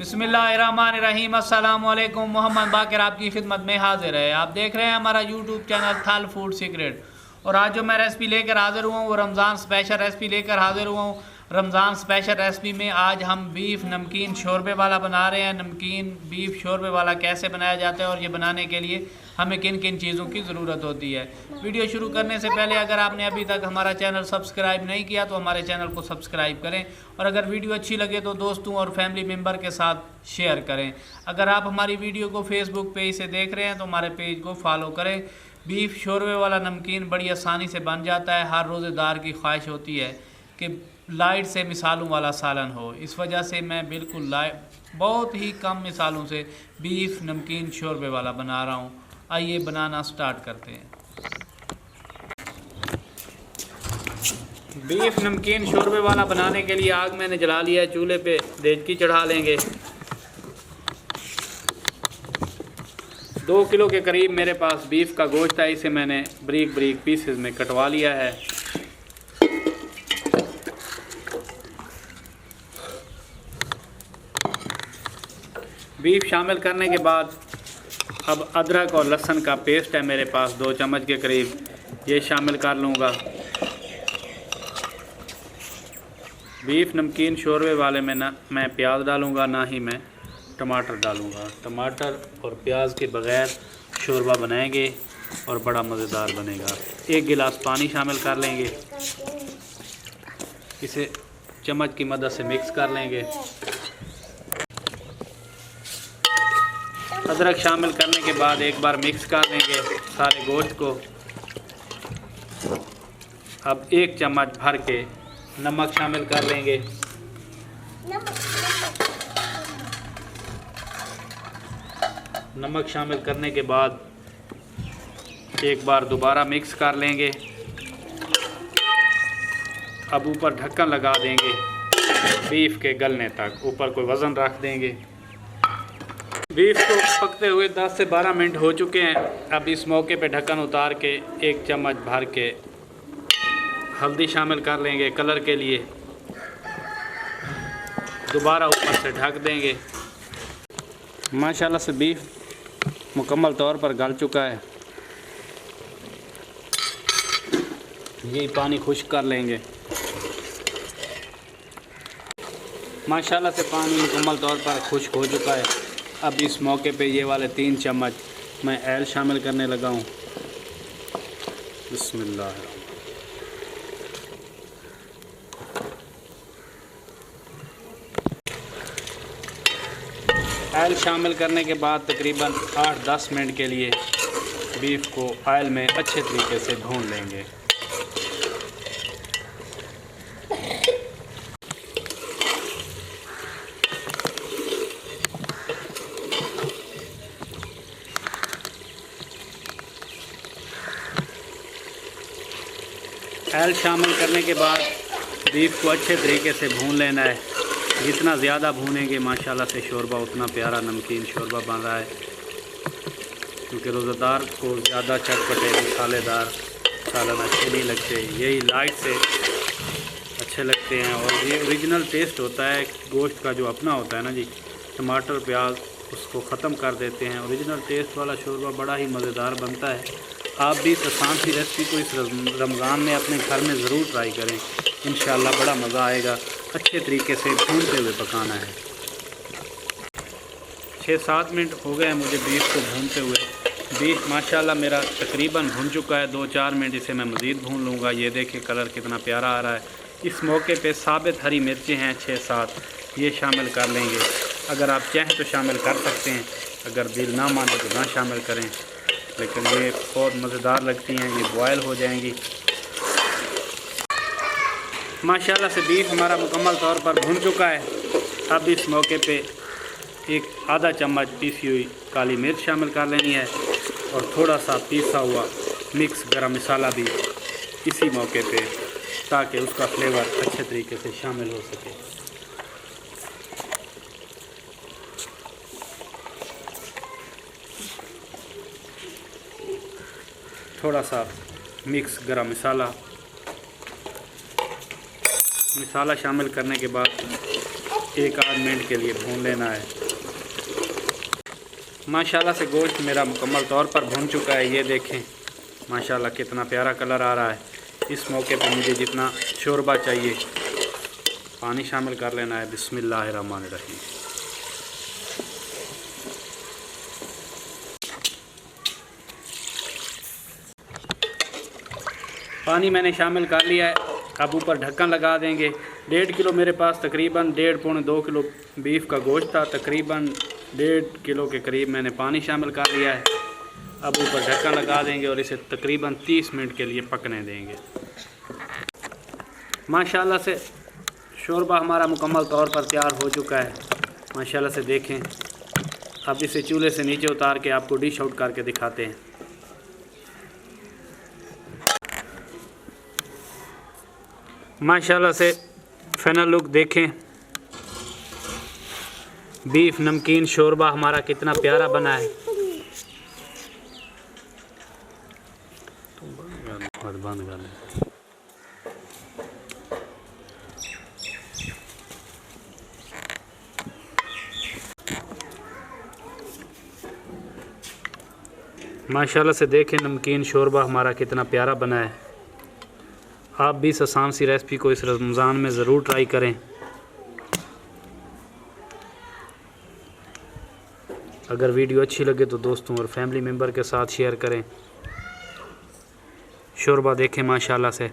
बिस्मिल्लाहिर्रहमानिर्रहीम। अस्सलाम वालेकुम। मोहम्मद बाकर आपकी खिदमत में हाजिर है। आप देख रहे हैं हमारा यूट्यूब चैनल थल फूड सीक्रेट। और आज जो मैं रेसिपी लेकर हाजिर हुआ हूँ वो रमज़ान स्पेशल रेसिपी लेकर हाजिर हुआ हूँ। रमज़ान स्पेशल रेसिपी में आज हम बीफ नमकीन शोरबे वाला बना रहे हैं। नमकीन बीफ शोरबे वाला कैसे बनाया जाता है और ये बनाने के लिए हमें किन किन चीज़ों की ज़रूरत होती है। वीडियो शुरू करने से पहले अगर आपने अभी तक हमारा चैनल सब्सक्राइब नहीं किया तो हमारे चैनल को सब्सक्राइब करें, और अगर वीडियो अच्छी लगे तो दोस्तों और फैमिली मेम्बर के साथ शेयर करें। अगर आप हमारी वीडियो को फेसबुक पेज से देख रहे हैं तो हमारे पेज को फॉलो करें। बीफ शोरबे वाला नमकीन बड़ी आसानी से बन जाता है। हर रोज़ेदार की ख्वाहिश होती है कि लाइट से मिसालों वाला सालन हो, इस वजह से मैं बिल्कुल बहुत ही कम मिसालों से बीफ नमकीन शोरबे वाला बना रहा हूँ। आइए बनाना स्टार्ट करते हैं। बीफ नमकीन शोरबे वाला बनाने के लिए आग मैंने जला लिया है। चूल्हे पे देचकी चढ़ा लेंगे। 2 किलो के करीब मेरे पास बीफ का गोश्त है। इसे मैंने बारीक बारीक पीसेस में कटवा लिया है। बीफ शामिल करने के बाद अब अदरक और लहसुन का पेस्ट है मेरे पास 2 चम्मच के करीब, ये शामिल कर लूँगा। बीफ नमकीन शोरबे वाले में ना मैं प्याज डालूँगा ना ही मैं टमाटर डालूँगा। टमाटर और प्याज के बग़ैर शोरबा बनाएंगे और बड़ा मज़ेदार बनेगा। 1 गिलास पानी शामिल कर लेंगे। इसे चम्मच की मदद से मिक्स कर लेंगे। अदरक शामिल करने के बाद एक बार मिक्स कर लेंगे सारे गोश्त को। अब 1 चम्मच भर के नमक शामिल कर लेंगे। नमक शामिल करने के बाद एक बार दोबारा मिक्स कर लेंगे। अब ऊपर ढक्कन लगा देंगे बीफ के गलने तक। ऊपर कोई वज़न रख देंगे। बीफ को पकते हुए 10 से 12 मिनट हो चुके हैं। अब इस मौके पे ढक्कन उतार के 1 चम्मच भर के हल्दी शामिल कर लेंगे कलर के लिए। दोबारा ऊपर से ढक देंगे। माशाल्लाह से बीफ मुकम्मल तौर पर गल चुका है। ये पानी खुश्क कर लेंगे। माशाल्लाह से पानी मुकम्मल तौर पर खुश्क हो चुका है। अब इस मौके पे ये वाले 3 चम्मच मैं ऑयल शामिल करने लगा हूँ। बिस्मिल्लाह। ऑयल शामिल करने के बाद तकरीबन 8-10 मिनट के लिए बीफ को ऑयल में अच्छे तरीके से भून लेंगे। ऑयल शामिल करने के बाद बीफ को अच्छे तरीके से भून लेना है। जितना ज़्यादा भूनेंगे माशाल्लाह से शोरबा उतना प्यारा नमकीन शोरबा बन रहा है। क्योंकि रोज़ेदार को ज़्यादा चटपटे मसालेदार सालन अच्छे नहीं लगते, यही लाइट से अच्छे लगते हैं। और ये ओरिजिनल टेस्ट होता है गोश्त का जो अपना होता है ना जी। टमाटर प्याज उसको ख़त्म कर देते हैं। ओरिजिनल टेस्ट वाला शोरबा बड़ा ही मज़ेदार बनता है। आप भी इस आसान सी रेसिपी को इस रमज़ान में अपने घर में ज़रूर ट्राई करें। इंशाल्लाह बड़ा मज़ा आएगा। अच्छे तरीके से भूनते हुए पकाना है। 6-7 मिनट हो गए हैं मुझे बीफ को भूनते हुए। बीफ माशाल्लाह मेरा तकरीबन भुन चुका है। 2-4 मिनट इसे मैं मज़ीद भून लूँगा। ये देखें कलर कितना प्यारा आ रहा है। इस मौके पे साबित हरी मिर्चें हैं 6-7, ये शामिल कर लेंगे। अगर आप चाहें तो शामिल कर सकते हैं, अगर दिल ना माने तो ना शामिल करें। लेकिन ये बहुत मज़ेदार लगती हैं। ये बॉयल हो जाएंगी। माशाल्लाह से बीफ हमारा मुकम्मल तौर पर भुन चुका है। अब इस मौके पे एक आधा चम्मच पीसी हुई काली मिर्च शामिल कर लेनी है और थोड़ा सा पीसा हुआ मिक्स गरम मसाला भी इसी मौके पे, ताकि उसका फ्लेवर अच्छे तरीके से शामिल हो सके। थोड़ा सा मिक्स गरम मसाला शामिल करने के बाद एक आध मिनट के लिए भून लेना है। माशाल्लाह से गोश्त मेरा मुकम्मल तौर पर भून चुका है। ये देखें माशाल्लाह कितना प्यारा कलर आ रहा है। इस मौके पर मुझे जितना शोरबा चाहिए पानी शामिल कर लेना है। बिस्मिल्लाहिर्रहमानिर्रहीम। पानी मैंने शामिल कर लिया है। अब ऊपर ढक्कन लगा देंगे। 1.5 किलो मेरे पास तकरीबन 1.5-2 किलो बीफ का गोश्त था। तकरीबन 1.5 किलो के करीब मैंने पानी शामिल कर लिया है। अब ऊपर ढक्कन लगा देंगे और इसे तकरीबन 30 मिनट के लिए पकने देंगे। माशाल्लाह से शोरबा हमारा मुकम्मल तौर पर तैयार हो चुका है। माशाल्लाह से देखें। अब इसे चूल्हे से नीचे उतार के आपको डिश आउट करके दिखाते हैं। माशाल्लाह से फाइनल लुक देखें। बीफ नमकीन शोरबा हमारा कितना प्यारा बना है। बंद कर लें। माशाल्लाह से देखें नमकीन शोरबा हमारा कितना प्यारा बना है। आप भी इस आसान सी रेसिपी को इस रमज़ान में ज़रूर ट्राई करें। अगर वीडियो अच्छी लगे तो दोस्तों और फैमिली मेम्बर के साथ शेयर करें। शोरबा देखें माशाल्लाह से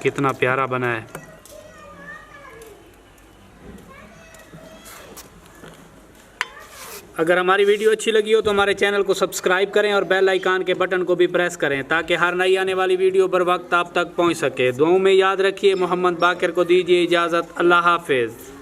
कितना प्यारा बना है। अगर हमारी वीडियो अच्छी लगी हो तो हमारे चैनल को सब्सक्राइब करें और बेल आइकन के बटन को भी प्रेस करें ताकि हर नई आने वाली वीडियो बर वक्त आप तक पहुंच सके। दुआओं में याद रखिए। मोहम्मद बाकर को दीजिए इजाज़त। अल्लाह हाफिज़।